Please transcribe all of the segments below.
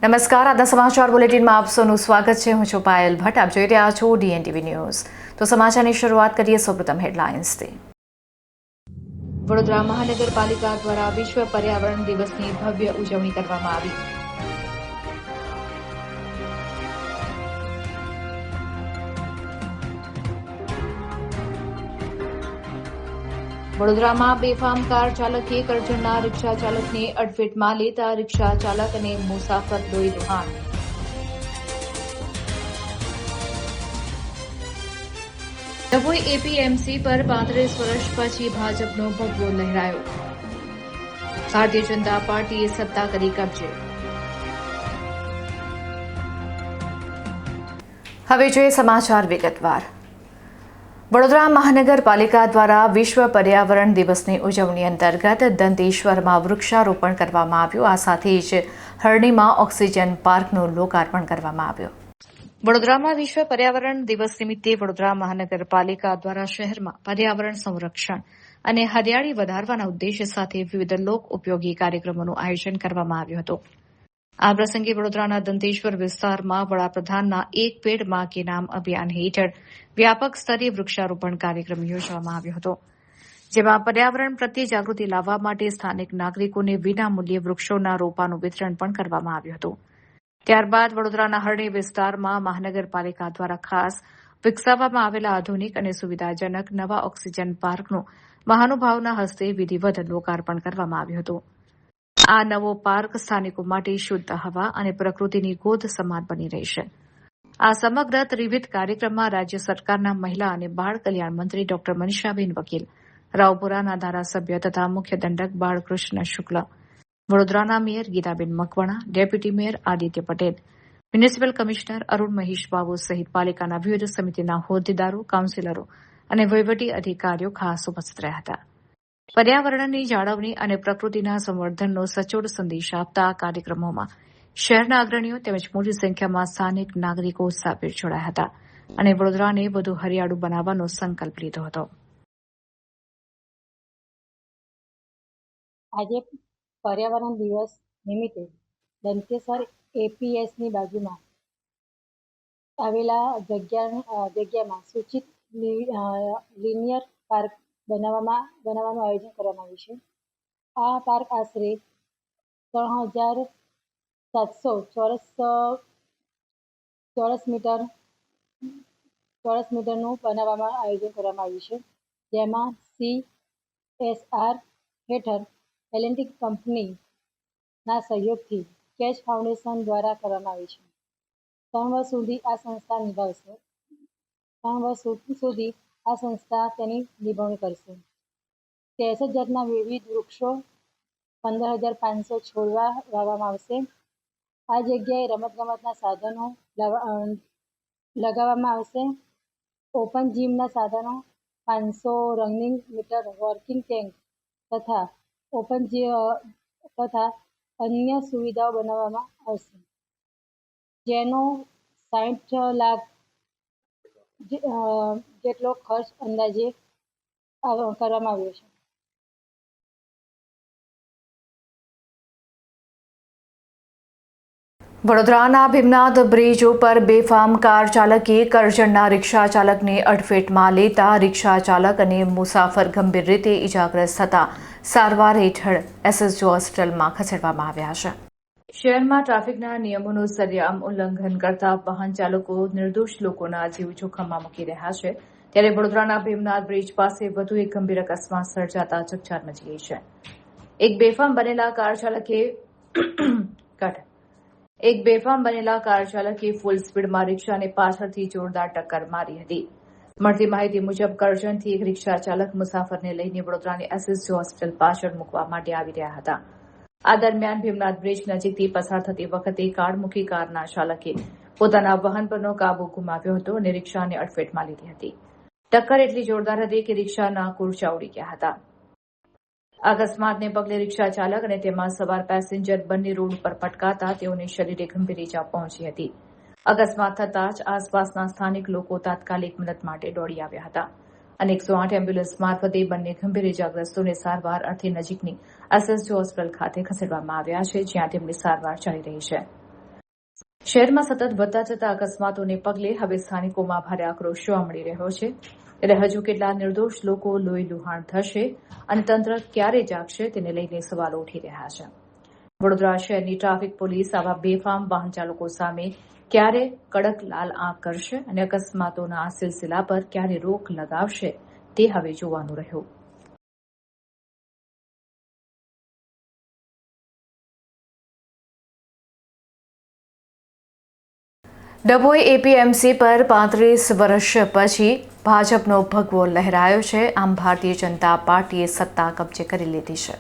નમસ્કાર, આજના સમાચાર બુલેટિનમાં આપ સૌનું સ્વાગત છે. હું છું પાયલ ભટ્ટ. આપ જોઈ રહ્યા છો DNTV ન્યૂઝ. તો સમાચારની શરૂઆત કરીએ સૌપ્રથમ હેડલાઇન્સથી. વડોદરા મહાનગરપાલિકા દ્વારા વિશ્વ પર્યાવરણ દિવસની ભવ્ય ઉજવણી કરવામાં આવી. વડોદરામાં બેફામ કાર ચાલકે કરજણના રિક્ષા ચાલકને અડફેટમાં લેતા રિક્ષા ચાલક અને મુસાફર લોહી લુહાણ. ડભોઈ APMC પર 35 વર્ષ પછી ભાજપનો ભગવો લહેરાયો. ભારતીય જનતા પાર્ટીએ સત્તા કરી કબજે. હવે જોઈએ સમાચાર વિગતવાર. વડોદરા મહાનગરપાલિકા દ્વારા વિશ્વ પર્યાવરણ દિવસની ઉજવણી અંતર્ગત દંતેશ્વરમાં વૃક્ષારોપણ કરવામાં આવ્યું. આ સાથે જ હરણીમાં ઓક્સિજન પાર્કનું લોકાર્પણ કરવામાં આવ્યું. વડોદરામાં વિશ્વ પર્યાવરણ દિવસ નિમિત્તે વડોદરા મહાનગરપાલિકા દ્વારા શહેરમાં પર્યાવરણ સંરક્ષણ અને હરિયાળી વધારવાના ઉદ્દેશ્ય સાથે વિવિધ લોક ઉપયોગી કાર્યક્રમોનું આયોજન કરવામાં આવ્યું હતું. આ પ્રસંગે વડોદરાના દંતેશ્વર વિસ્તારમાં વડાપ્રધાનના એક પેડ માં કે નામ અભિયાન હેઠળ વ્યાપક સ્તરે વૃક્ષારોપણ કાર્યક્રમ યોજવામાં આવ્યો હતો, જેમાં પર્યાવરણ પ્રત્યે જાગૃતિ લાવવા માટે સ્થાનિક નાગરિકોને વિનામૂલ્યે વૃક્ષોના રોપાનું વિતરણ પણ કરવામાં આવ્યું હતું. ત્યારબાદ વડોદરાના હરણી વિસ્તારમાં મહાનગરપાલિકા દ્વારા ખાસ વિકસાવવામાં આવેલા આધુનિક અને સુવિધાજનક નવા ઓક્સિજન પાર્કનું મહાનુભાવના હસ્તે વિધિવત લોકાર્પણ કરવામાં આવ્યું હતું. આ નવો પાર્ક સ્થાનિકો માટે શુદ્ધ હવા અને પ્રકૃતિની ગોદ સમાન બની રહેશે. આ સમગ્ર ત્રિવિધ કાર્યક્રમમાં રાજ્ય સરકારના મહિલા અને બાળ કલ્યાણ મંત્રી ડોક્ટર મનીષાબેન વકીલ, રાવપુરાના ધારાસભ્ય તથા મુખ્ય દંડક બાળકૃષ્ણ શુક્લ, વડોદરાના mayor Geetaben Makwana, deputy mayor Aditya Patel, municipal commissioner Arun Mahesh Babu સહિત પાલિકાના વિવિધ સમિતિના હોદ્દેદારો, કાઉન્સિલરો અને વહીવટી અધિકારીઓ ખાસ ઉપસ્થિત રહ્યા હતા. પર્યાવરણની જાળવણી અને પ્રકૃતિના સંવર્ધનનો સચોટ સંદેશ આપતા આ કાર્યક્રમોમાં શહેરના અગ્રણીઓ તેમજ મોટી સંખ્યામાં સ્થાનિક નાગરિકો ઉત્સાહભેર જોડાયા હતા અને વડોદરાને વધુ હરિયાળું બનાવવાનો સંકલ્પ લીધો હતો. આજે પર્યાવરણ દિવસ નિમિત્તે દંતેશ્વર APSની બાજુમાં આવેલા જગ્યામાં સૂચિત લિનિયર પાર્ક બનાવવાનું આયોજન કરવામાં આવ્યું છે. આ પાર્ક આશરે 3,700 ચોરસ મીટરનું બનાવવામાં આયોજન કરવામાં આવ્યું છે, જેમાં CSR હેઠળ L&T કંપનીના સહયોગથી કેચ ફાઉન્ડેશન દ્વારા કરવામાં આવી છે. 3 વર્ષ સુધી આ સંસ્થા નિભાવશે. 3 વર્ષ સુધી આ સંસ્થા તેની નિભાવણી કરશે. 63 જાતના વિવિધ વૃક્ષો, 15,500 છોડવા વાવવામાં આવશે. આ જગ્યાએ રમતગમતના સાધનો લગાવવામાં આવશે. ઓપન જીમના સાધનો, 500 રનિંગ મીટર, વોકિંગ ટેન્ક તથા અન્ય સુવિધાઓ બનાવવામાં આવશે, જેનો 60 લાખ જેટલો ખર્ચ અંદાજે કરવામાં આવ્યો છે. વડોદરાના ભીમનાથ બ્રિજ ઉપર બેફામ કાર ચાલકે કરજણના રિક્ષા ચાલકને અડફેટમાં લેતા રિક્ષા ચાલક અને મુસાફર ગંભીર રીતે ઇજાગ્રસ્ત થતા સારવાર હેઠળ SSG હોસ્પિટલમાં ખસેડવામાં આવ્યા છે. શહેરમાં ટ્રાફિકના નિયમોનું સરેઆમ ઉલ્લંઘન કરતા વાહન ચાલકો નિર્દોષ લોકોના જીવ જોખમમાં મૂકી રહ્યા છે, ત્યારે વડોદરાના ભીમનાથ બ્રિજ પાસે વધુ એક ગંભીર અકસ્માત સર્જાતા ચકચાર મચી ગઈ છે. એક બેફામ બનેલા કાર ચાલકે ફૂલ સ્પીડમાં રિક્ષાને પાછળથી જોરદાર ટક્કર મારી હતી. મળતી માહિતી મુજબ કરજણથી એક રિક્ષા ચાલક મુસાફરને લઈને વડોદરાની SSG હોસ્પિટલ પાછળ મૂકવા માટે આવી રહ્યા હતા. આ દરમિયાન ભીમનાથ બ્રિજ નજીકથી પસાર થતી વખતે કાળમુખી કારના ચાલકે પોતાના વાહન પરનો કાબુ ગુમાવ્યો હતો અને રિક્ષાને અડફેટમાં લીધી હતી. ટક્કર એટલી જોરદાર હતી કે રિક્ષાના કુરચા ઉડી ગયા હતા. અકસ્માતને પગલે રિક્ષા ચાલક અને તેમાં સવાર પેસેન્જર બંને રોડ પર પટકાતા તેઓને શરીરે ગંભીર ઇજા પહોંચી હતી. અકસ્માત થતાં જ આસપાસના સ્થાનિક લોકો તાત્કાલિક મદદ માટે દોડી આવ્યા હતા અને 108 એમ્બ્યુલન્સ મારફતે બંને ગંભીર ઇજાગ્રસ્તોને સારવાર અર્થે નજીકની SSG હોસ્પિટલ ખાતે ખસેડવામાં આવ્યા છે, જ્યાં તેમની સારવાર ચાલી રહી છે. શહેરમાં સતત વધતા જતા અકસ્માતોને પગલે હવે સ્થાનિકોમાં ભારે આક્રોશ જોવા મળી રહ્યો છે ત્યારે હજુ કેટલા નિર્દોષ લોકો લોહી લુહાણ થશે અને તંત્ર ક્યારે જાગશે તેને લઈને સવાલો ઉઠી રહ્યા છે. વડોદરા શહેરની ટ્રાફિક પોલીસ આવા બેફામ વાહન ચાલકો સામે ક્યારે કડક લાલ આંખ કરશે અને અકસ્માતોના આ સિલસિલા પર ક્યારે રોક લગાવશે તે હવે જોવાનું રહ્યું. ડભોઈ એપીએમસી પર 35 વર્ષ પછી ભાજપનો ભગવો લહેરાયો છે. આમ ભારતીય જનતા પાર્ટીએ સત્તા કબજે કરી લીધી છે.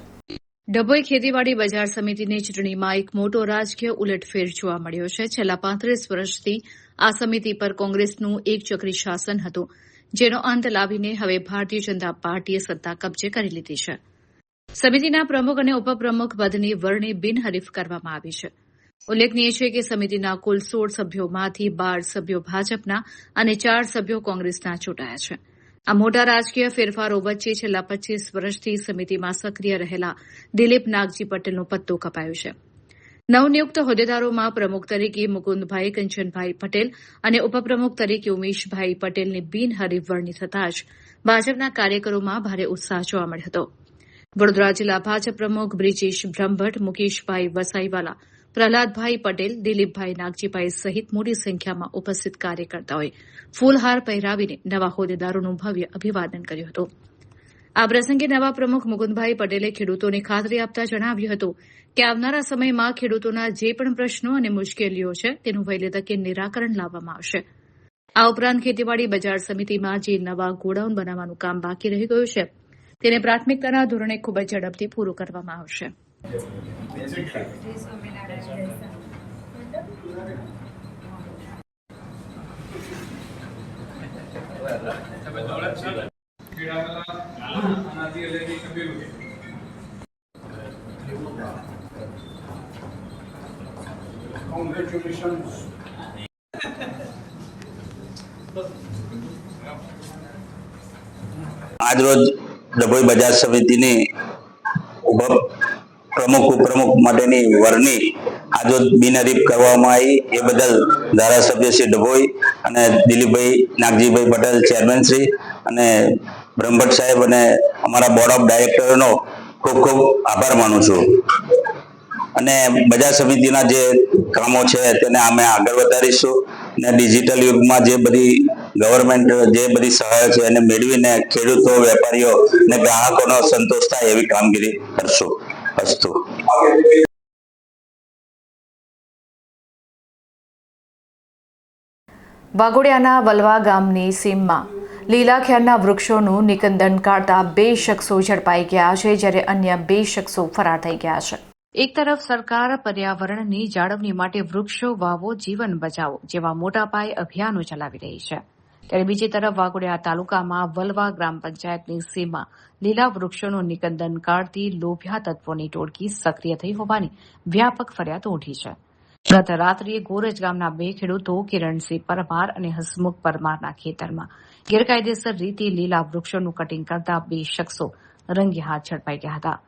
ડભોઈ ખેતીવાડી બજાર સમિતિની ચૂંટણીમાં એક મોટો રાજકીય ઉલટફેર જોવા મળ્યો છે. છેલ્લા 35 વર્ષથી આ સમિતિ પર કોંગ્રેસનું એકચક્રી શાસન હતું, જેનો અંત લાવીને હવે ભારતીય જનતા પાર્ટીએ સત્તા કબજે કરી લીધી છે. સમિતિના પ્રમુખ અને ઉપપ્રમુખ પદની વરણી બિનહરીફ કરવામાં આવી છે. ઉલ્લેખનીય છે કે સમિતિના કુલ 16 સભ્યોમાંથી 12 સભ્યો ભાજપના અને 4 સભ્યો કોંગ્રેસના ચૂંટાયા છે. આ મોટા રાજકીય ફેરફારો વચ્ચે છેલ્લા 25 વર્ષથી સમિતિમાં સક્રિય રહેલા દિલીપ નાગજી પટેલનો પત્તો કપાયો છે. નવનિયુક્ત હોદ્દેદારોમાં પ્રમુખ તરીકે મુકુંદભાઈ કંચનભાઈ પટેલ અને ઉપપ્રમુખ તરીકે ઉમેશભાઈ પટેલની બિનહરીફ વરણી થતાં જ ભાજપના કાર્યકરોમાં ભારે ઉત્સાહ જોવા મળ્યો હતો. વડોદરા જિલ્લા ભાજપ પ્રમુખ બ્રિજેશ બ્રહ્મભટ્ટ, મુકેશભાઈ વસાઈવાલા, પ્રહલાદભાઈ પટેલ, દિલીપભાઈ નાગજીભાઈ સહિત મોટી સંખ્યામાં ઉપસ્થિત કાર્યકર્તાઓએ ફૂલહાર પહેરાવીને નવા હોદ્દેદારોનું ભવ્ય અભિવાદન કર્યું હતું. આ પ્રસંગે નવા પ્રમુખ મુકુંદભાઈ પટેલે ખેડૂતોને ખાતરી આપતા જણાવ્યું હતું કે આવનારા સમયમાં ખેડૂતોના જે પણ પ્રશ્નો અને મુશ્કેલીઓ છે તેનું વહેલી તકે નિરાકરણ લાવવામાં આવશે. આ ઉપરાંત ખેતીવાડી બજાર સમિતિમાં જે નવા ગોડાઉન બનાવવાનું કામ બાકી રહી ગયું છે તેને પ્રાથમિકતાના ધોરણે ખૂબ જ ઝડપથી પૂરું કરવામાં આવશે. આજરોજ ડભોઈ બજાર સમિતિની પ્રમુખ ઉપપ્રમુખ માટેની વરણી આજરોજ બિનહરીફ કરવામાં આવી. એ બદલ ધારાસભ્ય શ્રી ડભોઈ અને દિલીપભાઈ નાગજીભાઈ પટેલ ચેરમેન શ્રી અને બ્રહ્મભટ્ટ સાહેબ અને અમારા બોર્ડ ઓફ ડાયરેક્ટરોનો ખૂબ ખૂબ આભાર માનું છું. અને બજાર સમિતિના જે કામો છે તેને અમે આગળ વધારીશું અને ડિજિટલ યુગમાં જે બધી ગવર્મેન્ટ જે બધી સહાય છે એને મેળવીને ખેડૂતો, વેપારીઓ અને ગ્રાહકોનો સંતોષ થાય એવી કામગીરી કરશું. અસ્તુ. વાઘોડિયાના વલવા ગામની સીમમાં લીલાખ્યારના વૃક્ષોનું નિકંદન કાઢતા 2 શખ્સો ઝડપાઈ ગયા છે, જ્યારે અન્ય 2 શખ્સો ફરાર થઈ ગયા છે. એક તરફ સરકાર પર્યાવરણની જાળવણી માટે વૃક્ષો વાવો, જીવન બચાવો જેવા મોટા પાયે અભિયાનો ચલાવી રહી છે, ત્યારે બીજી તરફ વાઘોડિયા તાલુકામાં વલવા ગ્રામ પંચાયતની સીમમાં લીલા વૃક્ષોનું નિકંદન કાઢતી લોભિયા તત્વોની ટોળકી સક્રિય થઈ હોવાની વ્યાપક ફરિયાદો ઉઠી છે. ગત રાત્રિએ ગોરજ ગામના 2 ખેડૂતો કિરણસિંહ પરમાર અને હસમુખ પરમારના ખેતરમાં ગેરકાયદેસર રીતે લીલા વૃક્ષોનું કટીંગ કરતા 2 શખ્સો રંગે હાથ ઝડપાઈ ગયા હતા.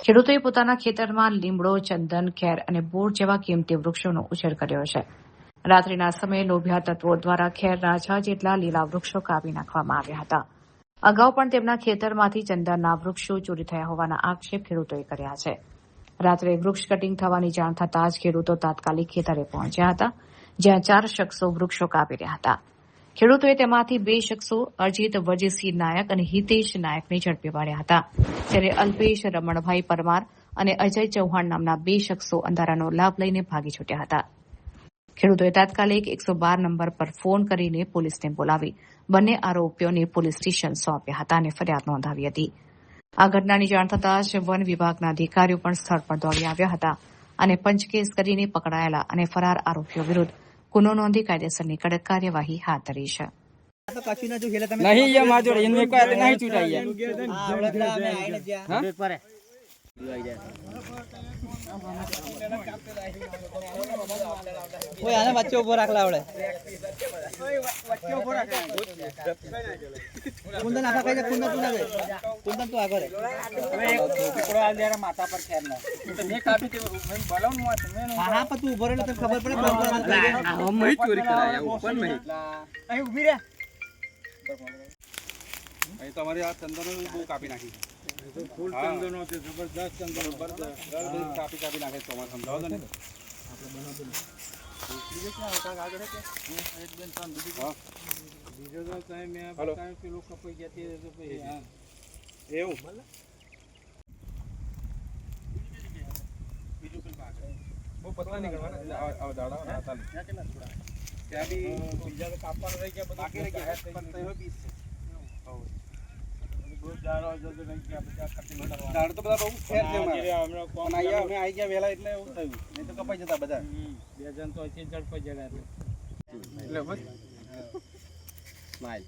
ખેડૂતોએ પોતાના ખેતરમાં લીમડો, ચંદન, ખેર અને બોર જેવા કિંમતી વૃક્ષોનો ઉછેર કર્યો છે. રાત્રિના સમયે લોભિયા તત્વો દ્વારા ખેરના 6 જેટલા લીલા વૃક્ષો કાપી નાખવામાં આવ્યા હતા. અગાઉ પણ તેમના ખેતરમાંથી ચંદનના વૃક્ષો ચોરી થયા હોવાના આક્ષેપ ખેડૂતોએ કર્યા છે. રાત્રે વૃક્ષ કટીંગ થવાની જાણ થતાં જ ખેડૂતો તાત્કાલિક ખેતરે પહોંચ્યા હતા, જ્યાં 4 શખ્સો વૃક્ષો કાપી રહ્યા હતા. ખેડૂતોએ તેમાંથી 2 શખ્સો અજીત વજીસિંહ નાયક અને હિતેશ નાયકને ઝડપી પાડ્યા હતા, જ્યારે અલ્પેશ રમણભાઈ પરમાર અને અજય ચૌહાણ નામના 2 શખ્સો અંધારાનો લાભ લઈને ભાગી છૂટ્યા હતા. ખેડૂતોએ તાત્કાલિક 112 નંબર પર ફોન કરીને પોલીસને બોલાવી બંને આરોપીઓને પોલીસ સ્ટેશન સોંપ્યા હતા અને ફરિયાદ નોંધાવી હતી. આ ઘટનાની જાણ થતાં જ વન વિભાગના અધિકારીઓ પણ સ્થળ પર દોડી આવ્યા હતા અને પંચકેસ કરીને પકડાયેલા અને ફરાર આરોપીઓ વિરુદ્ધ ગુનો નોંધી કાયદેસરની કડક કાર્યવાહી હાથ ધરી છે. नहीं ये माजोड़ इनमें कोई नहीं छूटाई है कोई आने बच्चे ऊपर रख ला કુંદન આખા કઈ કુંદન તું ના કુંદન તું આગળ ટુકડો આલ દેરા માથા પર ખેરના મેં કાપી કે મેં બોલાવું મત મેં હા પણ તું ઉભો રહે તને ખબર પડે આ મહી ચોરી કરાયા ઉપર મહી અહીં ઊભી રે અહીં તમારી આ ચંદનો બહુ કાપી નાખી ફૂલ ચંદનો છે જબરદસ્ત ચંદનો જબરદસ્ત કાપી નાખે તો મને સમજાવો તો ને બીજો ક્યાં હોતા આગળ કે એક બેન ત્રણ બીજો તો સાહેબ મેં બતાવ્યું કે લોકો કપાઈ ગયા તે તો પછી હા એવું બીજું કોઈ બાકી બહુ પતલા નીકળવાના આ દાડા ના ચાલે ત્યાં બી બીજા તો કાપવાનું રહી ગયા બાકી રહી ગયા પણ તો 20 છે દાડો તો બધા બહુ ફેર છે અમે આવી ગયા વહેલા એટલે એવું થયું નહીં તો કપાઈ જતા બધા બે જણ તો અહીંથી ઝડપાઈ જતા એટલે બસ સ્માઈલ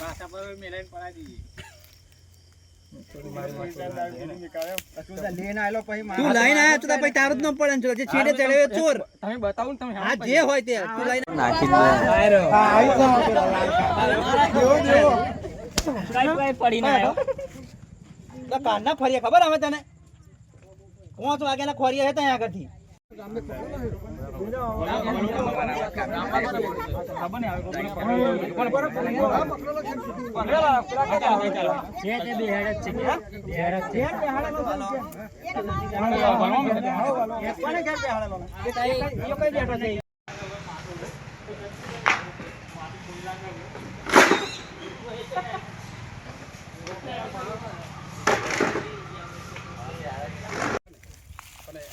માથા પર મેલાઈને પડાવી દીધી તું લઈને આયા તો પછી તારું જ ન પડે ને જે છેડે ચડે ચોર તમે બતાવો ને તમે હા જે હોય તે તું લઈને નાખી દે પડી ના આવ્યો તો કારના ફરીએ ખબર અમે તને 5 વાગ્યાના ખોરીએ હતા અહીંયા આગળથી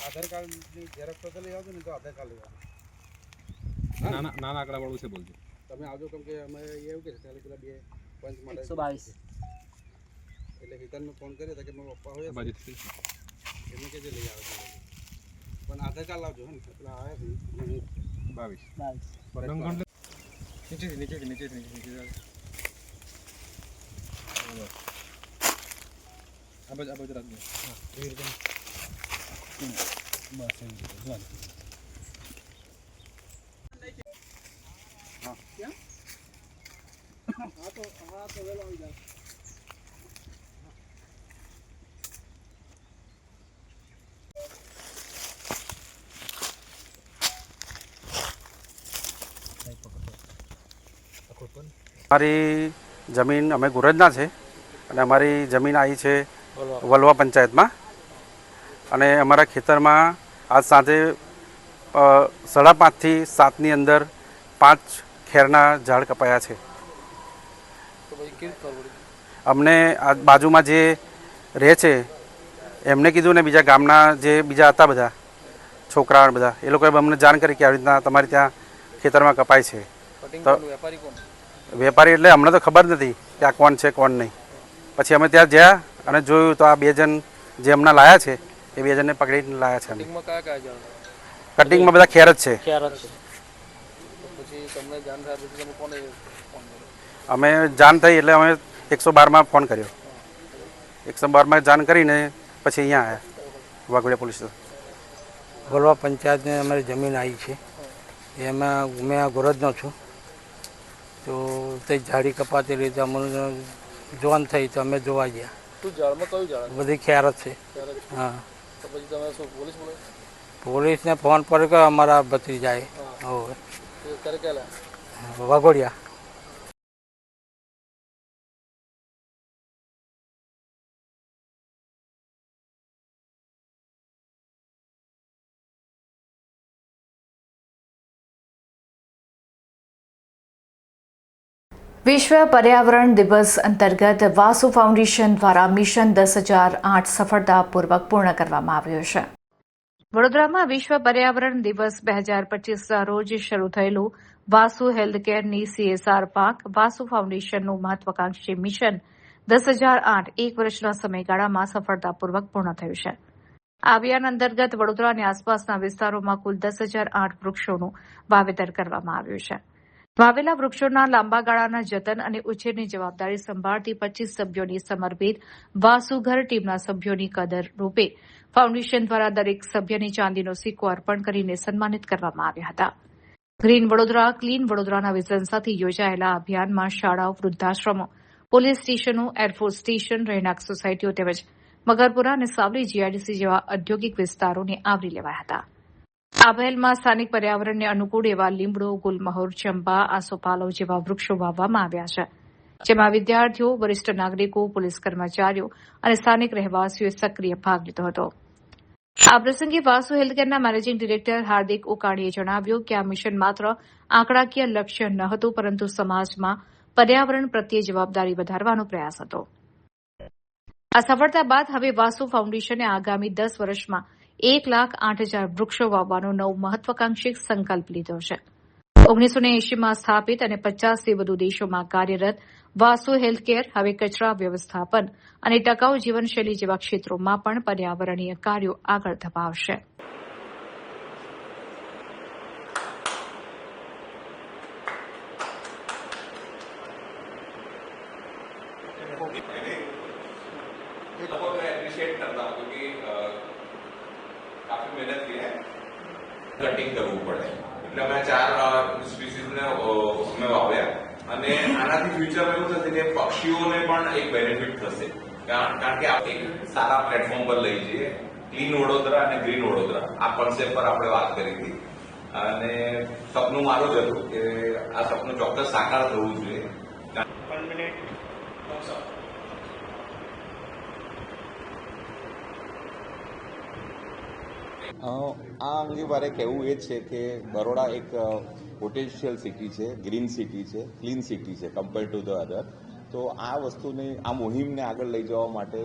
આધાર કાર્ડ ની ઝેરોક્ષ તો લઈ આવજો ને તો આધાર કાર્ડ લઈ આવજો નાના આંકડા વાળું છે બોલજો તમે આવજો કેમ કે અમે એવું કે છે પેલા બે પંચ માટે 122 એટલે હિતનને ફોન કર્યો તો કે મારા પપ્પા હોય એમને કે જે લઈ આવે પણ આધાર કાર્ડ લાવજો હે પેલા આવ્યા છે 22 નીચે આ બાજુ રાખજો હા એવી રીતે બસ એવી રીતે જો હા ક્યાં હા તો વેલો આવી જાય અમારી જમીન અમે ગુરજના છે અને અમારી જમીન આવી છે વલવા પંચાયતમાં અને અમારા ખેતરમાં આજ સાંજે 5:30 થી 7ની અંદર 5 ખેરના ઝાડ કપાયા છે. અમને આ બાજુમાં જે રહે છે એમને કીધું ને બીજા ગામના જે બીજા હતા બધા છોકરા બધા એ લોકોએ અમને જાણ કરી કે આવી રીતના તમારે ત્યાં ખેતરમાં કપાય છે. તો વેપારી એટલે અમને તો ખબર નથી કે આ કોણ છે કોણ નહીં. પછી અમે ત્યાં ગયા અને જોયું તો આ 2 જણ જે હમણાં લાયા છે એ 2 જણને પકડીને લાયા છે. કટિંગમાં બધા ખેર જ છે. અમે જાણ થઈ એટલે અમે 112માં ફોન કર્યો. 112માં જાણ કરીને પછી અહીંયા આવ્યા વાઘોડિયા પોલીસ સ્ટેશન. વલવા પંચાયતને અમારી જમીન આવી છે એમાં મેં આ ગોરજનો છું. તો તે ઝાડી કપાતી રીતે અમને જોન થઈ તો અમે જોવા ગયા. બધી ખેર જ છે. હા પોલીસને ફોન પર કે અમારા ભત્રીજાએ વાઘોડિયા. વિશ્વ પર્યાવરણ દિવસ અંતર્ગત વાસુ ફાઉન્ડેશન દ્વારા મિશન 10,008 સફળતાપૂર્વક પૂર્ણ કરવામાં આવ્યું છે. વડોદરામાં વિશ્વ પર્યાવરણ દિવસ 2025ના રોજ શરૂ થયેલું વાસુ હેલ્થકેરની CSR પાક વાસુ ફાઉન્ડેશનનું મહત્વાકાંક્ષી મિશન 10,008 1 વર્ષના સમયગાળામાં સફળતાપૂર્વક પૂર્ણ થયું છે. આ અભિયાન અંતર્ગત વડોદરા અને આસપાસના વિસ્તારોમાં કુલ 10,008 વૃક્ષોનું વાવેતર કરવામાં આવ્યું છે. વાવેલા વૃક્ષોના લાંબા ગાળાના જતન અને ઉછેરની જવાબદારી સંભાળતી 25 સભ્યોની સમર્પિત વાસુઘર ટીમના સભ્યોની કદર રૂપે ફાઉન્ડેશન દ્વારા દરેક સભ્યને ચાંદીનો સિક્કો અર્પણ કરીને સન્માનિત કરવામાં આવ્યા હતા. ગ્રીન વડોદરા ક્લીન વડોદરાના વિઝન સાથે યોજાયેલા અભિયાનમાં શાળાઓ, વૃદ્ધાશ્રમો, પોલીસ સ્ટેશનો, એરફોર્સ સ્ટેશન, રહેણાંક સોસાયટીઓ તેમજ મગરપુરા અને સાવલી જીઆઈડીસી જેવા ઔદ્યોગિક વિસ્તારોને આવરી લેવાયા હતા. આ પહેલમાં સ્થાનિક પર્યાવરણને અનુકૂળ એવા લીમડો, ગુલમહોર, ચંપા, આસોપાલવ જેવા વૃક્ષો વાવવામાં આવ્યા છે, જેમાં વિદ્યાર્થીઓ, વરિષ્ઠ નાગરિકો, પોલીસ કર્મચારીઓ અને સ્થાનિક રહેવાસીઓએ સક્રિય ભાગ લીધો હતો. આ પ્રસંગે વાસુ હેલ્થકેરના મેનેજિંગ ડિરેક્ટર હાર્દિક ઉકાણીએ જણાવ્યું કે આ મિશન માત્ર આંકડાકીય લક્ષ્ય ન હતું, પરંતુ સમાજમાં પર્યાવરણ પ્રત્યે જવાબદારી વધારવાનો પ્રયાસ હતો. આ સફળતા બાદ હવે વાસુ ફાઉન્ડેશને આગામી 10 વર્ષમાં 1,08,000 વૃક્ષો વાવવાનો નવો મહત્વાકાંક્ષી સંકલ્પ લીધો છે. 1980માં સ્થાપિત અને 50થી વધુ દેશોમાં કાર્યરત વાસુ હેલ્થકેર હવે કચરા વ્યવસ્થાપન અને ટકાઉ જીવનશૈલી જેવા ક્ષેત્રોમાં પણ પર્યાવરણીય કાર્યો આગળ ધપાવશે. एप्रिशिएट करता हूँ क्योंकि काफी मेहनत की है, कटिंग करવું પડે એટલે મેં 4 સ્પીસીસને उसमें વાવ્યા અને આનાથી ફ્યુચરમાં એવું થશે કે પક્ષીઓને પણ એક બેનિફિટ થશે કારણ કે આપણે એક સારા પ્લેટફોર્મ પર લઈ જઈએ. ક્લીન વડોદરા અને ગ્રીન વડોદરા આ કોન્સેપ્ટ પર આપણે વાત કરી હતી અને સપનું મારું જ હતું કે આ સપનું ચોક્કસ સાકાર થવું જોઈએ. આ અંગે મારે કહેવું એ છે કે બરોડા એક પોટેન્શિયલ સિટી છે, ગ્રીન સિટી છે, ક્લીન સિટી છે કમ્પેર ટુ ધ અધર. તો આ વસ્તુને, આ મુહિમને આગળ લઈ જવા માટે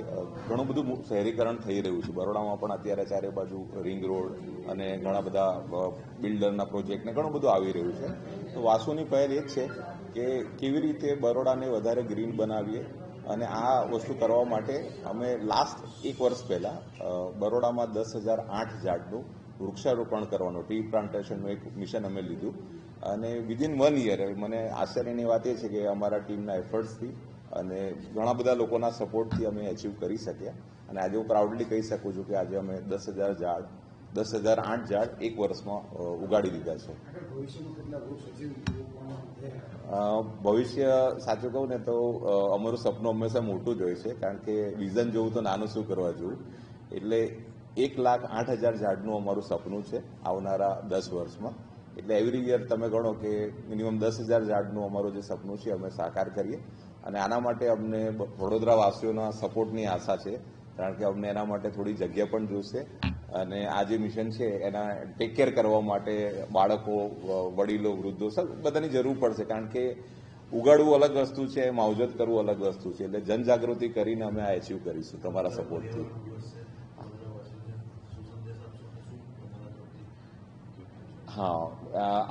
ઘણું બધું શહેરીકરણ થઈ રહ્યું છે. બરોડામાં પણ અત્યારે ચારે બાજુ રિંગ રોડ અને ઘણા બધા બિલ્ડરના પ્રોજેક્ટને ઘણું બધું આવી રહ્યું છે. તો વાસુની પહેલ એ જ છે કે કેવી રીતે બરોડાને વધારે ગ્રીન બનાવીએ અને આ વસ્તુ કરવા માટે અમે લાસ્ટ 1 વર્ષ પહેલાં બરોડામાં 10,008 ઝાડનું વૃક્ષારોપણ કરવાનું ટ્રી પ્લાન્ટેશનનું એક મિશન અમે લીધું અને વિધિન 1 યર મને આશ્ચર્યની વાત એ છે કે અમારા ટીમના એફર્ટ્સથી અને ઘણા બધા લોકોના સપોર્ટથી અમે અચીવ કરી શક્યા અને આજે હું પ્રાઉડલી કહી શકું છું કે આજે અમે 10,008 ઝાડ 1 વર્ષમાં ઉગાડી દીધા છે. ભવિષ્ય સાચું કહું ને તો અમારું સપનું હંમેશા મોટું જ હોય છે, કારણ કે વિઝન જોવું તો નાનું શું કરવા જોવું. એટલે 1,08,000 ઝાડનું અમારું સપનું છે આવનારા 10 વર્ષમાં. એટલે એવરી યર તમે ગણો કે મિનિમમ 10,000 ઝાડનું અમારું જે સપનું છે અમે સાકાર કરીએ અને આના માટે અમને વડોદરા વાસીઓના સપોર્ટની આશા છે, કારણ કે અમને એના માટે થોડી જગ્યા પણ જોઈશે અને આ જે મિશન છે એના ટેક કેર કરવા માટે બાળકો, વડીલો, વૃદ્ધો બધાની જરૂર પડશે, કારણ કે ઉગાડવું અલગ વસ્તુ છે, માવજત કરવું અલગ વસ્તુ છે. એટલે જનજાગૃતિ કરીને અમે આ એચીવ કરીશું તમારા સપોર્ટથી. હા,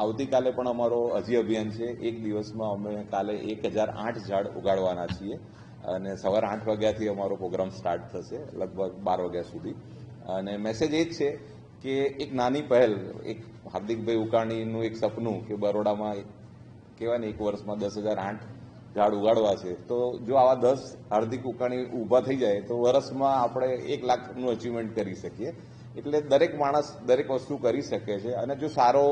આવતીકાલે પણ અમારો હજી અભિયાન છે. 1 દિવસમાં અમે કાલે 1,008 ઝાડ ઉગાડવાના છીએ અને સવારે 8 વાગ્યાથી અમારો પ્રોગ્રામ સ્ટાર્ટ થશે લગભગ 12 વાગ્યા સુધી. અને મેસેજ એ જ છે કે એક નાની પહેલ, એક હાર્દિકભાઈ ઉકાણીનું એક સપનું કે બરોડામાં કહેવાય ને 1 વર્ષમાં 10,008 ઝાડ ઉગાડવા છે. તો જો આવા 10 હાર્દિક ઉકાણી ઊભા થઈ જાય તો વર્ષમાં આપણે 1 લાખનું અચીવમેન્ટ કરી શકીએ. એટલે દરેક માણસ દરેક વસ્તુ કરી શકે છે અને જો સારો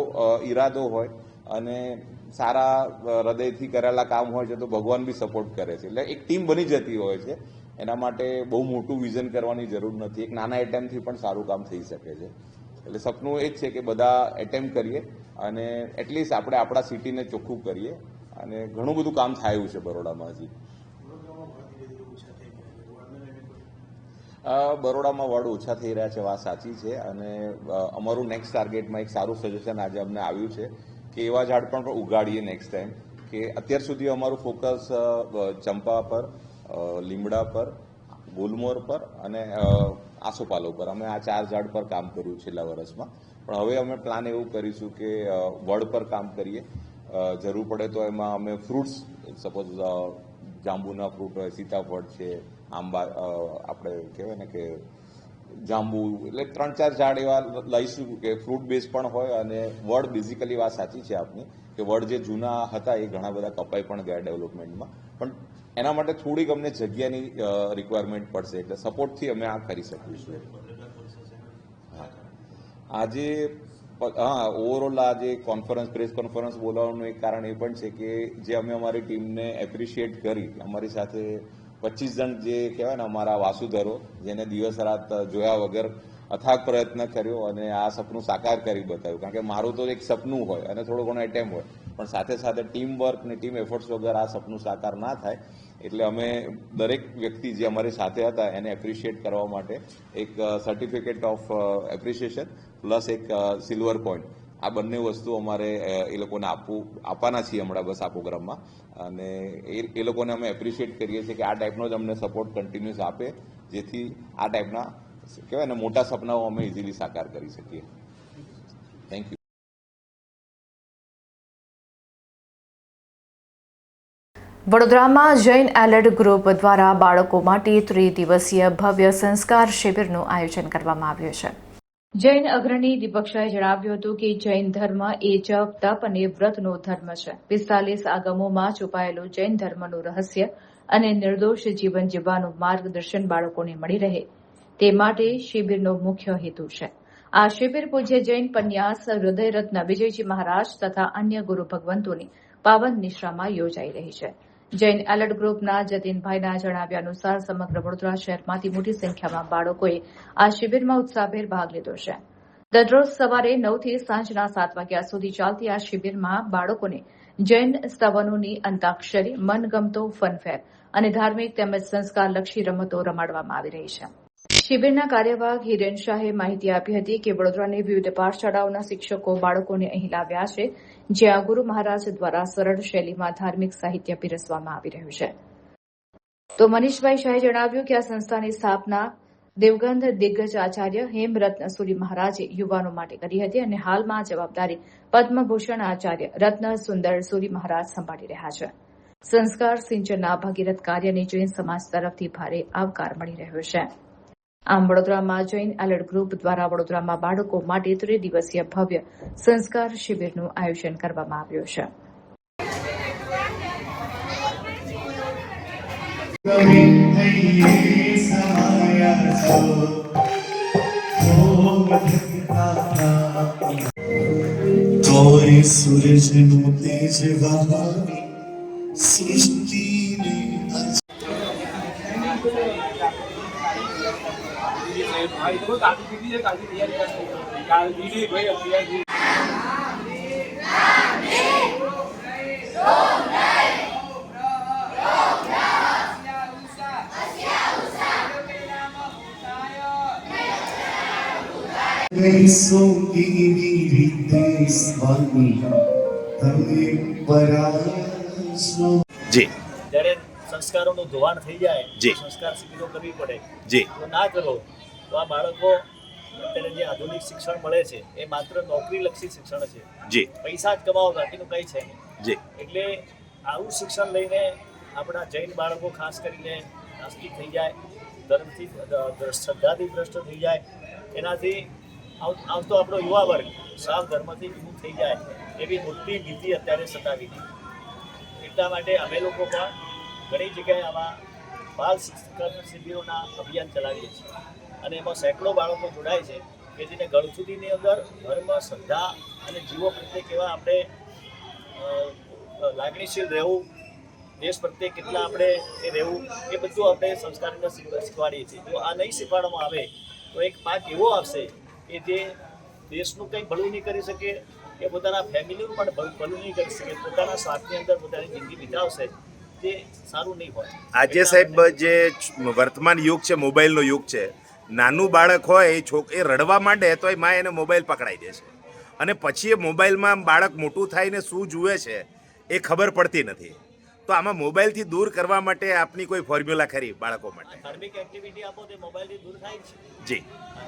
ઈરાદો હોય અને સારા હૃદયથી કરેલા કામ હોય છે તો ભગવાન બી સપોર્ટ કરે છે. એટલે એક ટીમ બની જતી હોય છે. એના માટે બહુ મોટું વિઝન કરવાની જરૂર નથી. એક નાના એટેમ્પથી પણ સારું કામ થઈ શકે છે. એટલે સપનું એ જ છે કે બધા એટેમ્પ કરીએ અને એટલીસ્ટ આપણે આપણા સિટીને ચોખ્ખું કરીએ અને ઘણું બધું કામ થયું છે બરોડામાં હજી. બરોડામાં વડ ઓછા થઈ રહ્યા છે, વાત સાચી છે. અને અમારું નેક્સ્ટ ટાર્ગેટમાં એક સારું સજેશન આજે અમને આવ્યું છે કે એવા ઝાડ પણ ઉગાડીએ નેક્સ્ટ ટાઈમ. કે અત્યાર સુધી અમારું ફોકસ ચંપા પર, લીમડા પર, ગુલમોર પર અને આસોપાલવ પર, અમે આ 4 ઝાડ પર કામ કર્યું છેલ્લા વર્ષમાં. પણ હવે અમે પ્લાન એવું કરીશું કે વડ પર કામ કરીએ. જરૂર પડે તો એમાં અમે ફ્રૂટ્સ, સપોઝ જાંબુના ફ્રૂટ હોય, સીતાફળ છે, આંબા, આપણે કહેવાય ને કે જાંબુ, એટલે 3-4 ઝાડ એવા લઈશું કે ફ્રૂટ બેઝ પણ હોય અને વડ બેઝિકલી વાત સાચી છે આપની કે વડ જે જૂના હતા એ ઘણા બધા કપાઈ પણ ગયા ડેવલપમેન્ટમાં, પણ એના માટે થોડીક અમને જગ્યાની રિક્વાયરમેન્ટ પડશે, એટલે સપોર્ટથી અમે આ કરી શકીશું. આજે ઓવરઓલ આ જે પ્રેસ કોન્ફરન્સ બોલાવવાનું એક કારણ એ પણ છે કે જે અમે અમારી ટીમને એપ્રિશિએટ કરી, અમારી સાથે 25 જણ જે કહેવાય ને અમારા વાસુધરો, જેને દિવસ રાત જોયા વગર અથાગ પ્રયત્ન કર્યો અને આ સપનું સાકાર કરી બતાવ્યું. કારણ કે મારું તો એક સપનું હોય અને થોડો ઘણો એટેમ્પ હોય, પણ સાથે સાથે ટીમ વર્ક અને ટીમ એફર્ટ્સ વગર આ સપનું સાકાર ના થાય. એટલે અમે દરેક વ્યક્તિ જે અમારી સાથે હતા એને એપ્રિશિએટ કરવા માટે એક સર્ટિફિકેટ ઓફ એપ્રિશિએશન પ્લસ એક સિલ્વર કોઈન, આ બંને વસ્તુ અમારે એ લોકોને આપવાના છીએ હમણાં બસ આ પ્રોગ્રામમાં. અને એ લોકોને અમે એપ્રિશિએટ કરીએ છીએ કે આ ટાઈપનો જ અમને સપોર્ટ કન્ટિન્યુઅસ આપે, જેથી આ ટાઈપના કહેવાય ને મોટા સપનાઓ અમે ઇઝીલી સાકાર કરી શકીએ. Thank you. વડોદરામાં જૈન એલર્ટ ગ્રુપ દ્વારા બાળકો માટે ત્રિદિવસીય ભવ્ય સંસ્કાર શિબિરનું આયોજન કરવામાં આવ્યું છે. જૈન અગ્રણી દીપક શાહે જણાવ્યું હતું કે જૈન ધર્મ એ જપ, તપ અને વ્રતનો ધર્મ છે. 45 આગમોમાં છુપાયેલું જૈન ધર્મનું રહસ્ય અને નિર્દોષ જીવન જીવવાનું માર્ગદર્શન બાળકોને મળી રહે તે માટે શિબિરનો મુખ્ય હેતુ છે. આ શિબિર પૂજ્ય જૈન પન્યાસ હૃદયરત્ન વિજયજી મહારાજ તથા અન્ય ગુરુ ભગવંતોની પાવન નિશ્રામાં યોજાઈ રહી છે. જૈન એલર્ટ ગ્રુપના જતીનભાઈના જણાવ્યા અનુસાર સમગ્ર વડોદરા શહેરમાંથી મોટી સંખ્યામાં બાળકોએ આ શિબિરમાં ઉત્સાહભેર ભાગ લીધો છે. દરરોજ સવારે 9 થી સાંજના 7 વાગ્યા સુધી ચાલતી આ શિબિરમાં બાળકોને જૈન સ્તવનોની અંતાક્ષરી, મનગમતો ફનફેર અને ધાર્મિક તેમજ સંસ્કારલક્ષી રમતો રમાડવામાં આવી રહી છે. શિબિરના કાર્યવાહક હિરેન શાહે માહિતી આપી હતી કે વડોદરાની વિવિધ પાઠશાળાઓના શિક્ષકો બાળકોને અહીં લાવ્યા છે, જ્યાં ગુરુ મહારાજ દ્વારા સરળ શૈલીમાં ધાર્મિક સાહિત્ય પીરસવામાં આવી રહ્યું છે. તો મનીષભાઈ શાહે જણાવ્યું કે આ સંસ્થાની સ્થાપના દેવગંધ દિગ્ગજ આચાર્ય હેમરત્ન સુરી મહારાજે યુવાનો માટે કરી હતી અને હાલમાં આ જવાબદારી પદ્મભૂષણ આચાર્ય રત્ન સુંદર સુરી મહારાજ સંભાળી રહ્યા છે. સંસ્કાર સિંચનના ભગીરથ કાર્યને જૈન સમાજ તરફથી ભારે આવકાર મળી રહ્યો છે. આમ વડોદરામાં જૈન એલર્ટ ગ્રુપ દ્વારા વડોદરામાં બાળકો માટે ત્રિદિવસીય ભવ્ય સંસ્કાર શિબિરનું આયોજન કરવામાં આવ્યું છે. જી જ્યારે સંસ્કારોનું ધોવાણ થઈ જાય, સંસ્કાર શિબિરો કરવી પડે, તો ના કરો તો આ બાળકો અત્યારે જે આધુનિક શિક્ષણ મળે છે એ માત્ર નોકરીલક્ષી શિક્ષણ છે, પૈસા જ કમાવો બાકીનું કંઈ છે નહીં. એટલે આવું શિક્ષણ લઈને આપણા જૈન બાળકો ખાસ કરીને નાસ્તિક થઈ જાય, ધર્મથી શ્રદ્ધાથી ભ્રષ્ટ થઈ જાય, એનાથી આવતો આપણો યુવા વર્ગ સાવ ધર્મથી વિમુખ થઈ જાય એવી મોટી ભીતિ અત્યારે સતાવી હતી. એટલા માટે અમે લોકો પણ ઘણી જગ્યાએ આવા બાળ સંસ્કાર શિબિરોના અભિયાન ચલાવીએ છીએ અને એમાં સેંકડો બાળકો જોડાય છે કે જેને ગળથુથીની અંદર ધર્મ, શ્રદ્ધા અને જીવો પ્રત્યે કેવા આપણે લાગણીશીલ રહેવું, દેશ પ્રત્યે કેટલા આપણે એ રહેવું, એ બધું આપણે સંસ્કારની શીખવાડીએ છીએ. જો આ નહીં શીખવાડવામાં આવે તો એક પાક એવો આવશે કે જે દેશનું કંઈ ભલું નહીં કરી શકે, કે પોતાના ફેમિલીનું પણ ભલું નહીં કરી શકે, પોતાના સ્વાર્થની અંદર પોતાની જિંદગી વિતાવશે, જે સારું નહીં હોય. આજે સાહેબ જે વર્તમાન યુગ છે, મોબાઈલનો યુગ છે, નાનું બાળક હોય એ રડવા માંડે તો એ માં એને મોબાઈલ પકડાઈ દે છે અને પછી એ મોબાઈલમાં બાળક મોટું થઈને શું જુએ છે એ ખબર પડતી નથી. તો આમાં મોબાઈલથી દૂર કરવા માટે આપની કોઈ ફોર્મ્યુલા ખરી બાળકો માટે? ધાર્મિક એક્ટિવિટી આપો તો મોબાઈલથી દૂર થાય છે. જી,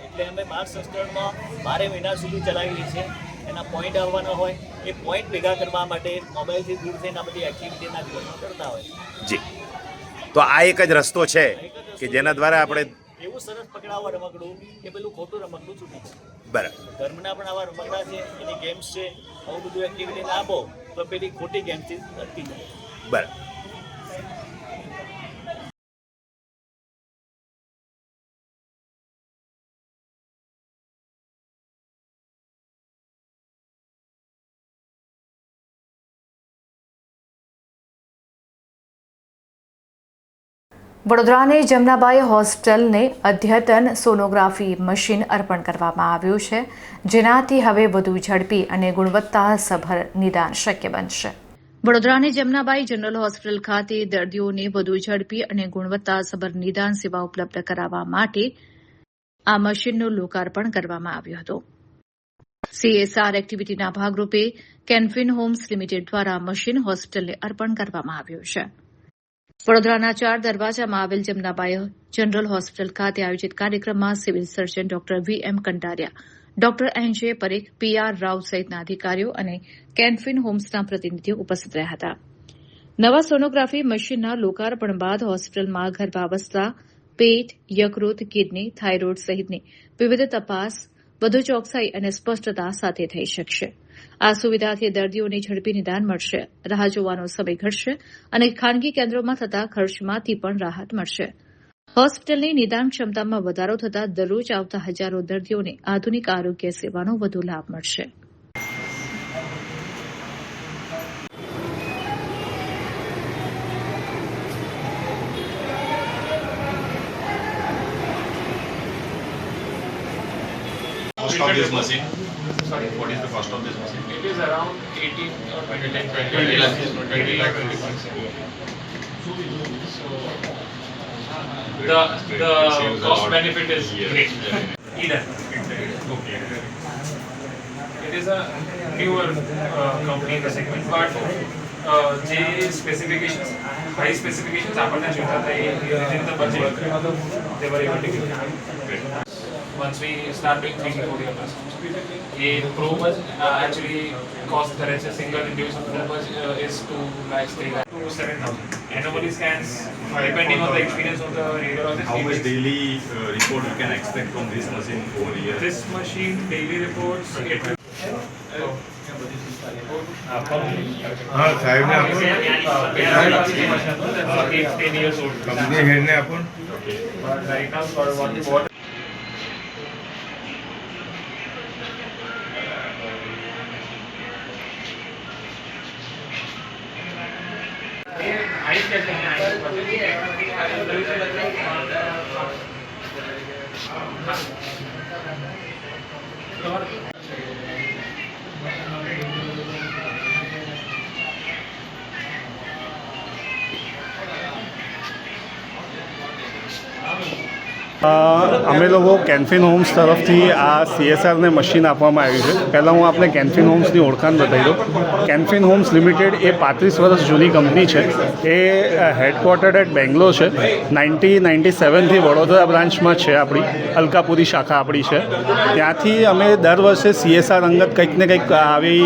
એટલે અમે બાળ સંસ્કરણમાં 12 મહિના સુધી ચલાવેલી છે. એના પોઈન્ટ આવવાના હોય, એ પોઈન્ટ ભેગા કરવા માટે મોબાઈલથી દૂર થઈને આ બધી એક્ટિવિટીના દિવસમાં કરતા હોય. જી, તો આ એક જ રસ્તો છે કે જેના દ્વારા આપણે એવું સરસ પકડાવવા રમકડું કે પેલું ખોટું રમકડું છૂટી જાય. બરાબર, ધર્મના પણ આવા રમકડા છે, એની ગેમ્સ છે, આવું બધું એક્ટિવિટી આપો તો પેલી ખોટી ગેમથી અટકી જાય. બરાબર. વડોદરાની જમનાબાઈ હોસ્ટેલને અદ્યતન સોનોગ્રાફી મશીન અર્પણ કરવામાં આવ્યું છે, જેનાથી હવે વધુ ઝડપી અને ગુણવત્તાસભર નિદાન શક્ય બનશે. વડોદરાની જમનાબાઈ જનરલ હોસ્પિટલ ખાતે દર્દીઓને વધુ ઝડપી અને ગુણવત્તાસભર નિદાન સેવા ઉપલબ્ધ કરાવવા માટે આ મશીનનું લોકાર્પણ કરવામાં આવ્યું હતું. CSR એક્ટિવિટીના ભાગરૂપે કેન્ફિન હોમ્સ લિમિટેડ દ્વારા મશીન હોસ્પિટલને અર્પણ કરવામાં આવ્યું છે. વડોદરાના 4 દરવાજામાં આવેલ જમનાબાઈ જનરલ હોસ્પિટલ ખાતે આયોજિત કાર્યક્રમમાં civil surgeon doctor VM Kantariya, doctor NJ Parikh, PR Rao સહિતના અધિકારીઓ અને કેન્ફિન હોમ્સના પ્રતિનિધિઓ ઉપસ્થિત રહ્યા હતા. નવા સોનોગ્રાફી મશીનના લોકાર્પણ બાદ હોસ્પિટલમાં ગર્ભાવસ્થા, પેટ, યકૃત, કિડની, થાઇરોઇડ સહિતની વિવિધ તપાસ વધુ ચોકસાઈ અને સ્પષ્ટતા સાથે થઈ શકશે. આ સુવિધાથી દર્દીઓને ઝડપી નિદાન મળશે, રાહ જોવાનો સમય ઘટશે અને ખાનગી કેન્દ્રોમાં થતા ખર્ચમાંથી પણ રાહત મળશે. હોસ્પિટલની નિદાન ક્ષમતામાં વધારો થતાં દરરોજ આવતા હજારો દર્દીઓને આધુનિક આરોગ્ય સેવાનો વધુ લાભ મળશે. Cost of this machine? Sorry, what is the cost of this machine? It is around 18 or 20 lakhs. 20 lakh. So the cost benefit is great. Either. Okay. It is a newer company in the segment, but જે specifications, high specifications આપણને જોઈતા હતા એ within the budget they were able to give. Once we start doing 3D 4D ultrasound, a probe actually cost કરે છે single induced probe is 2 lakhs 3 lakhs to 7,000. Anomaly scans, depending on the experience of the radiologist. How much daily report you can expect from this machine over here? This machine daily reports it will हाँ साहब ने आपको 10 years old. Company head ने आपको But right now for what અમે લોકો કેન્ફિન homes તરફથી આ CSRને મશીન આપવામાં આવ્યું છે. પહેલાં હું આપને કેન્ફિન હોમ્સની ઓળખાણ બતાવી દઉં. કેન્ફિન હોમ્સ લિમિટેડ એ 35 વર્ષ જૂની કંપની છે. એ હેડક્વાર્ટર્ડ એટ બેંગ્લોર છે. 1997થી વડોદરા બ્રાન્ચમાં છે આપણી, અલકાપુરી શાખા આપણી છે. ત્યાંથી અમે દર વર્ષે CSR અંગત કંઈક ને કંઈક આવી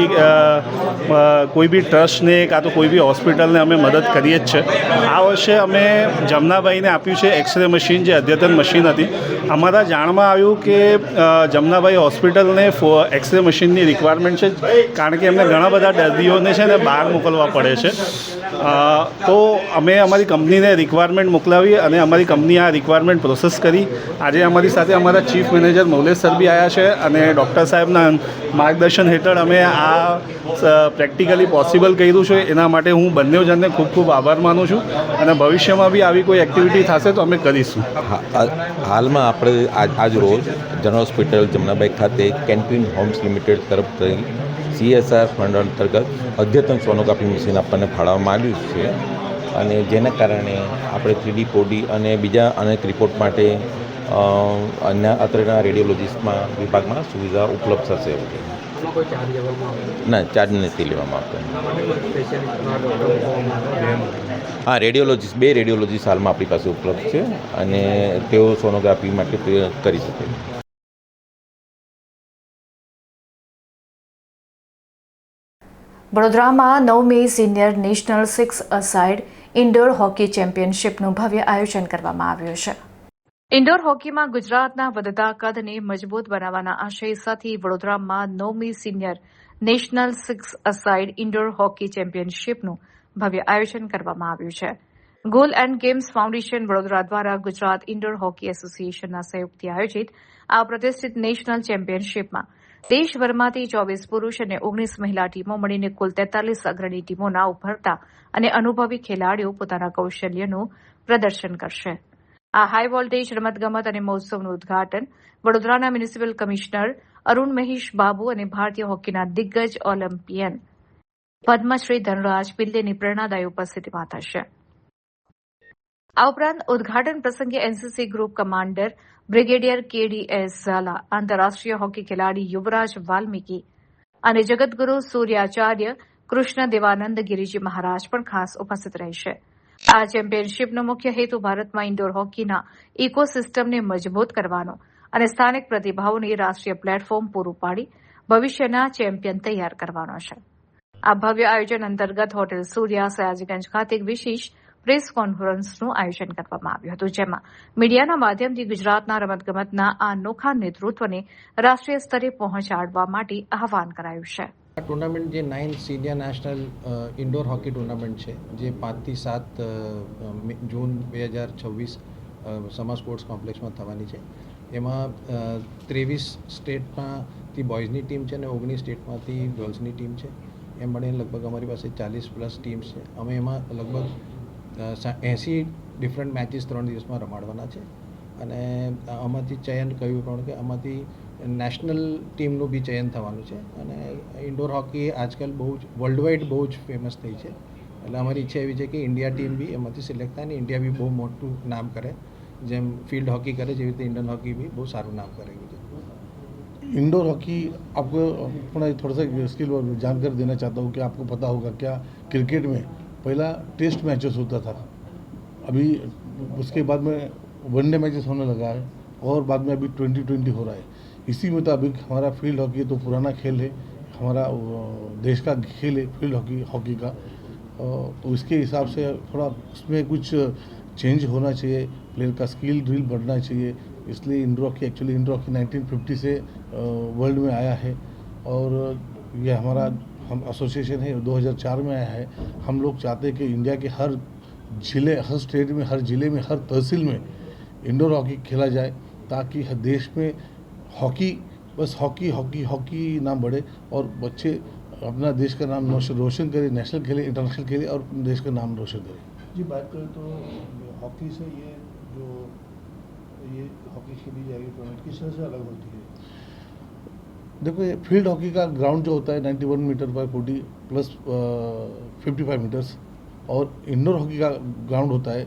કોઈ બી ટ્રસ્ટને કાં તો કોઈ બી હોસ્પિટલને અમે મદદ કરીએ જ છે. આ વર્ષે અમે જમનાબાઈને આપ્યું છે એક્સરે મશીન, જે અદ્યતન મશીન હતી. અમારા જાણમાં આવ્યું કે જમનાબાઈ હોસ્પિટલને એક્સરે મશીનની રિક્વાયરમેન્ટ છે, કારણ કે એમને ઘણા બધા દર્દીઓને છે ને બહાર મોકલવા પડે છે. તો અમે અમારી કંપનીને રિક્વાયરમેન્ટ મોકલાવી અને અમારી કંપની આ રિક્વાયરમેન્ટ પ્રોસેસ કરી. આજે અમારી સાથે અમારા ચીફ મેનેજર મૌલેશ સર બી આવ્યા છે અને ડૉક્ટર સાહેબના માર્ગદર્શન હેઠળ અમે આ પ્રેક્ટિકલી પોસિબલ કર્યું છે. એના માટે હું બંને જણને ખૂબ ખૂબ આભાર માનું છું અને ભવિષ્યમાં બી આવી કોઈ એક્ટિવિટી થશે તો અમે કરીશું. હાલમાં આપણે આજ રોજ જનરલ હોસ્પિટલ જમનાબાઈ ખાતે કેન્ફિન હોમ્સ લિમિટેડ તરફથી CSR ફંડ અંતર્ગત અદ્યતન સોનોગ્રાફી મશીન આપણને ફાળવવામાં આવ્યું છે અને જેના કારણે આપણે 3D 4D અને બીજા અનેક રિપોર્ટ માટે અન્ય અત્રેના રેડિયોલોજીસ્ટમાં વિભાગમાં સુવિધા ઉપલબ્ધ થશે. ના, ચાર્જ નથી લેવામાં આવતો. હા, રેડિયોલોજીસ્ટ 2 રેડિયોલોજીસ્ટ હાલમાં આપણી પાસે ઉપલબ્ધ છે અને તેઓ સોનોગ્રાફી માટે કરી શકે. વડોદરામાં 9મી સિનિયર નેશનલ 6-a-સાઇડ ઇન્ડોર હોકી ચેમ્પિયનશિપનું ભવ્ય આયોજન કરવામાં આવ્યું છે. ઇન્ડોર હોકીમાં ગુજરાતના વધતા કદને મજબૂત બનાવવાના આશય સાથે વડોદરામાં 9મી senior national 6 aside indoor hockey ચેમ્પિયનશિપનું ભવ્ય આયોજન કરવામાં આવ્યું છે. Goal and games foundation Vadodara દ્વારા ગુજરાત ઇન્ડોર હોકી એસોસિએશનના સહયોગથી આયોજિત આ પ્રતિષ્ઠિત નેશનલ ચેમ્પિયનશિપમાં દેશભરમાંથી 24 પુરુષ અને 19 મહિલા ટીમો મળીને કુલ 43 અગ્રણી ટીમોના ઉભરતા અને અનુભવી ખેલાડીઓ પોતાના કૌશલ્યનું પ્રદર્શન કરશે. આ હાઈ વોલ્ટેજ રમતગમત અને મહોત્સવનું ઉદઘાટન વડોદરાના મ્યુનિસિપલ કમિશનર અરુણ મહેશ બાબુ અને ભારતીય હોકીના દિગ્ગજ ઓલિમ્પિયન પદ્મશ્રી ધનરાજ પિલ્લેની પ્રેરણાદાયી ઉપસ્થિતિમાં થશે. આ ઉપરાંત ઉદઘાટન પ્રસંગે NCC group commander brigadier KDS Zala, આંતરરાષ્ટ્રીય હોકી ખેલાડી યુવરાજ વાલ્મીકી અને જગતગુરુ સૂર્યાચાર્ય કૃષ્ણ દેવાનંદ ગિરિજી મહારાજ પણ ખાસ ઉપસ્થિત રહેશે. આ ચેમ્પિયનશિપનો મુખ્ય હેતુ ભારતમાં ઇન્ડોર હોકીના ઇકોસિસ્ટમને મજબૂત કરવાનો અને સ્થાનિક પ્રતિભાઓને રાષ્ટ્રીય પ્લેટફોર્મ પૂરું પાડી ભવિષ્યના ચેમ્પિયન તૈયાર કરવાનો છે. આ ભવ્ય આયોજન અંતર્ગત હોટેલ સૂર્યા સયાજીગંજ ખાતે એક વિશેષ પ્રેસ કોન્ફરન્સનું આયોજન કરવામાં આવ્યું હતું, જેમાં મીડિયાના માધ્યમથી ગુજરાતના રમતગમતના આ અનોખા નેતૃત્વને રાષ્ટ્રીય સ્તરે પહોંચાડવા માટે આહવાન કરાયું છે. આ ટુર્નામેન્ટ જે 9 senior national indoor hockey tournament છે, જે 5 થી 7 જૂન 2026 સમા સ્પોર્ટ્સ કોમ્પ્લેક્સમાં થવાની છે. એમાં 23 સ્ટેટમાંથી બોયઝની ટીમ છે અને 19 સ્ટેટમાંથી ગર્લ્સની ટીમ છે. એમ મળીને લગભગ અમારી પાસે 40+ ટીમ્સ છે. અમે એમાં લગભગ 80 ડિફરન્ટ મેચીસ 3 દિવસમાં રમાડવાના છે અને આમાંથી ચયન કહ્યું પણ કે આમાંથી નેશનલ ટીમનું બી ચયન થવાનું છે. અને ઇન્ડોર હોકી આજકાલ બહુ જ વર્લ્ડવાઇડ બહુ જ ફેમસ થઈ છે, એટલે અમારી ઈચ્છા એવી છે કે ઇન્ડિયા ટીમ બી એમાંથી સિલેક્ટ થાય અને ઇન્ડિયા બી બહુ મોટું નામ કરે, જેમ ફિલ્ડ हॉकी करे જેવી રીતે इंडियन हॉकी भी बहुत सारू नाम करेगी. इंडोर हॉकी आपको अपना थोड़ा सा स्किल और जानकारी देना चाहता हूँ कि आपको पता होगा क्या क्रिकेट में पहला टेस्ट मैचेस होता था, अभी उसके बाद में वनडे मैचेस होने लगा है और बाद में अभी 2020 हो रहा है. इसी मुताबिक हमारा फील्ड हॉकी तो पुराना खेल है, हमारा देश का खेल है फील्ड हॉकी का, तो इसके हिसाब से थोड़ा उसमें कुछ चेंज होना चाहिए, प्लेयर का स्किल ड्रिल बढ़ना चाहिए. इसलिए इंडोर हॉकी 1950 से वर्ल्ड में आया है और ये हमारा एसोसिएशन है 2004 में आया है. हम लोग चाहते हैं कि इंडिया के हर जिले, हर स्टेट में, हर जिले में, हर तहसील में इंडोर हॉकी खेला जाए, ताकि देश में हॉकी बस हॉकी हॉकी हॉकी ना बढ़े और बच्चे अपना देश का नाम रोशन करें, नेशनल खेले, इंटरनेशनल खेले और देश का नाम रोशन करें. जी, बात करें तो हॉकी से ये हॉकी खेली जाएगी टूर्नामेंट किस तरह से अलग होती है? देखो, ये फील्ड हॉकी का ग्राउंड जो होता है 91 मीटर बाय 40 प्लस 55 मीटर्स और इंडोर हॉकी का ग्राउंड होता है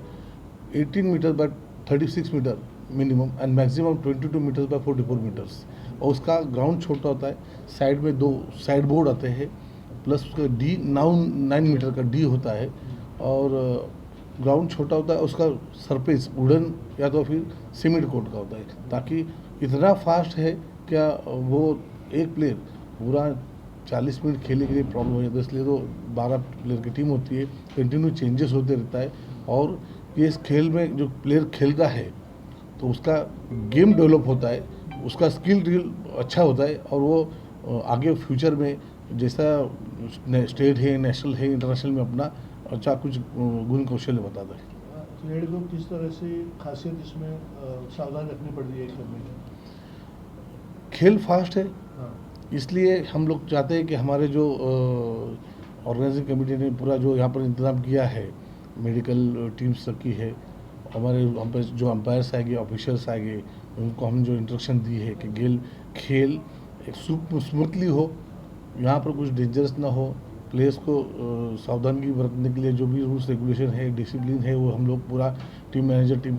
18 metre by 36 metre minimum and maximum 22 metres by 44 metres. और उसका ग्राउंड छोटा होता है, साइड में 2 साइड बोर्ड आते हैं, प्लस उसका 9 मीटर का डी होता है और ग्राउंड छोटा होता है. उसका सरफेस वुडन या तो फिर सीमेंट कोट का होता है, ताकि इतना फास्ट है क्या वो एक प्लेयर पूरा 40 मिनट खेलने के लिए प्रॉब्लम हो जाता है. इसलिए तो 12 प्लेयर की टीम होती है, कंटिन्यू चेंजेस होते रहता है और ये इस खेल में जो प्लेयर खेलता है तो उसका गेम डेवलप होता है, उसका स्किल ड्रिल अच्छा होता है और वो आगे फ्यूचर में जैसा स्टेट है, नेशनल है, इंटरनेशनल में अपना अच्छा कुछ गुण कौशल्य बताता है. खिलाड़ी को किस तरह से खासियत इसमें सावधान रखनी पड़ती है खेल में? खेल फास्ट है, इसलिए हम लोग चाहते हैं कि हमारे जो ऑर्गेनाइजिंग कमेटी ने पूरा जो यहाँ पर इंतज़ाम किया है, मेडिकल टीम्स की है, हमारे जो अंपायर्स आएंगे, ऑफिशियल्स आएंगे, उनको हम जो इंस्ट्रक्शन दी है कि खेल एक स्मूथली हो, यहाँ पर कुछ डेंजरस ना हो, प्लेयर्स को सावधानी बरतने के लिए जो भी रूल्स रेगुलेशन है, डिसिप्लिन है, वो हम लोग पूरा team manager, team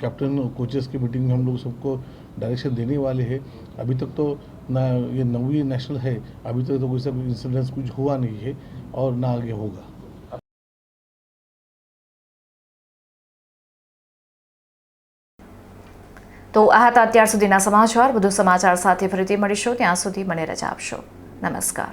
captain, coaches की मीटिंग में हम लोग सबको डायरेक्शन देने वाले हैं. अभी तक तो ना ये 9वीं नेशनल है, अभी तक तो कोई सा इंसिडेंस कुछ हुआ नहीं है और ना आगे होगा. તો આ હતા અત્યાર સુધીના સમાચાર. વધુ સમાચાર સાથે ફરીથી મળીશું, ત્યાં સુધી મને રજા આપશો. નમસ્કાર.